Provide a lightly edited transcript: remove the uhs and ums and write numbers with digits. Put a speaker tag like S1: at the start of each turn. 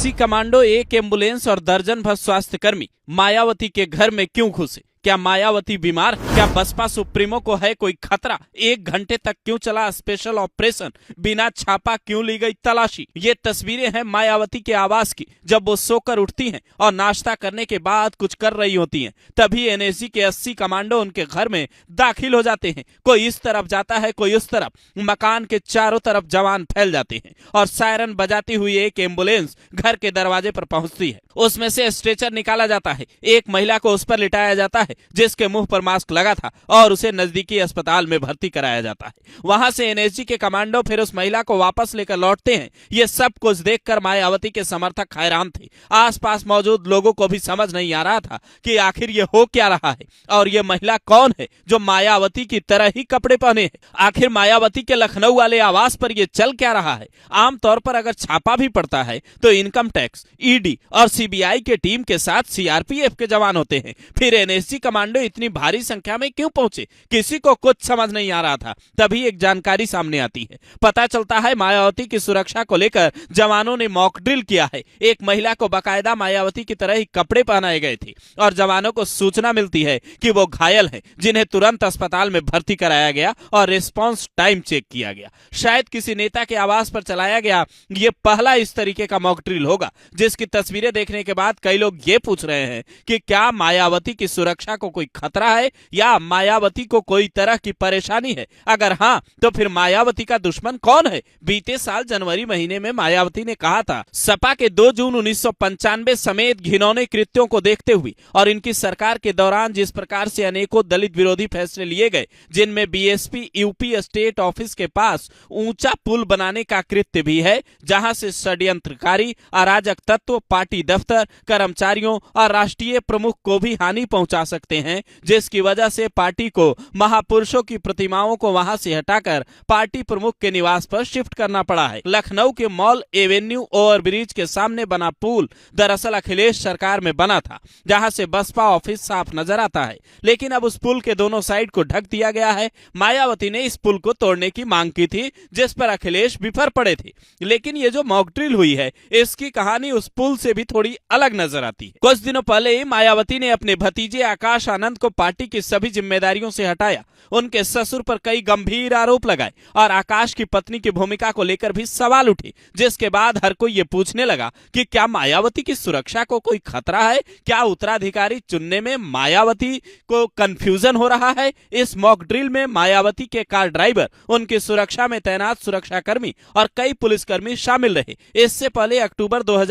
S1: 80 commando, एक ambulance और दर्जन भर स्वास्थ्यकर्मी मायावती के घर में क्यों घुसे? क्या मायावती बीमार? क्या बसपा सुप्रीमो को है कोई खतरा? 1 घंटे तक क्यों चला स्पेशल ऑपरेशन? बिना छापा क्यों ली गई तलाशी? ये तस्वीरें हैं मायावती के आवास की, जब वो सोकर उठती हैं और नाश्ता करने के बाद कुछ कर रही होती हैं। तभी एनएसजी के 80 कमांडो उनके घर में दाखिल हो जाते हैं। कोई इस तरफ जाता है, कोई उस तरफ। मकान के चारों तरफ जवान फैल जाते हैं और सायरन बजाती हुई एक एम्बुलेंस घर के दरवाजे पर पहुंचती है। उसमें से स्ट्रेचर निकाला जाता है। एक महिला को उस पर लिटाया जाता है जिसके मुंह पर मास्क लगा था और उसे नजदीकी अस्पताल में भर्ती कराया जाता है। वहां से एनएसजी के कमांडो फिर उस महिला को वापस लेकर लौटते हैं। ये सब कुछ देखकर मायावती के समर्थक हैरान थे। आसपास मौजूद लोगों को भी समझ नहीं आ रहा था कि आखिर ये हो क्या रहा है और ये महिला कौन है जो मायावती की तरह ही कपड़े पहने है। आखिर मायावती के लखनऊ वाले आवास पर यह चल क्या रहा है? आमतौर पर अगर छापा भी पड़ता है तो इनकम टैक्स, ईडी और सीबीआई के टीम के साथ सीआरपीएफ के जवान होते हैं। फिर एनएसजी कमांडो इतनी भारी संख्या में क्यों पहुंचे? किसी को कुछ समझ नहीं आ रहा था। तभी एक जानकारी सामने आती है। पता चलता है मायावती की सुरक्षा को लेकर जवानों ने मॉक ड्रिल किया है। एक महिला को बाकायदा मायावती की तरह ही कपड़े पहनाए गए थे और जवानों को सूचना मिलती है कि वो घायल हैं, जिन्हें तुरंत अस्पताल में भर्ती कराया गया और रिस्पॉन्स टाइम चेक किया गया। शायद किसी नेता के आवास पर चलाया गया ये पहला इस तरीके का मॉक ड्रिल होगा, जिसकी तस्वीरें देखने के बाद कई लोग ये पूछ रहे हैं कि क्या मायावती की सुरक्षा को कोई खतरा है या मायावती को कोई तरह की परेशानी है? अगर हां, तो फिर मायावती का दुश्मन कौन है? बीते साल जनवरी महीने में मायावती ने कहा था, सपा के 2 जून 1995 समेत घिनौने कृत्यों को देखते हुए और इनकी सरकार के दौरान जिस प्रकार से अनेकों दलित विरोधी फैसले लिए गए, जिनमें बीएसपी यूपी स्टेट ऑफिस के पास ऊंचा पुल बनाने का कृत्य भी है, जहां से षड्यंत्रकारी अराजक तत्व पार्टी दफ्तर, कर्मचारियों और राष्ट्रीय प्रमुख को भी हानि पहुंचा सकते हैं, जिसकी वजह से पार्टी को महापुरुषों की प्रतिमाओं को वहां से हटाकर पार्टी प्रमुख के निवास पर शिफ्ट करना पड़ा है। लखनऊ के मॉल एवेन्यू ओवरब्रिज के सामने बना पुल दरअसल अखिलेश सरकार में बना था, जहां से बसपा ऑफिस साफ नजर आता है। लेकिन अब उस पुल के दोनों साइड को ढक दिया गया है। मायावती ने इस पुल को तोड़ने की मांग की थी, जिस पर अखिलेश बिफर पड़े थे। लेकिन ये जो मॉक ड्रिल हुई है, इसकी कहानी उस पुल से भी थोड़ी अलग नजर आती है। कुछ दिनों पहले मायावती ने अपने भतीजे आकाश आनंद को पार्टी की सभी जिम्मेदारियों से हटाया। उनके ससुर पर कई गंभीर आरोप लगाए और आकाश की पत्नी की भूमिका को लेकर भी सवाल उठे, जिसके बाद हर कोई ये पूछने लगा कि क्या मायावती की सुरक्षा को कोई खतरा है? क्या उत्तराधिकारी चुनने में मायावती को कंफ्यूजन हो रहा है? इस मॉक ड्रिल में मायावती के कार ड्राइवर, उनकी सुरक्षा में तैनात सुरक्षाकर्मी और कई पुलिसकर्मी शामिल रहे। इससे पहले अक्टूबर 2000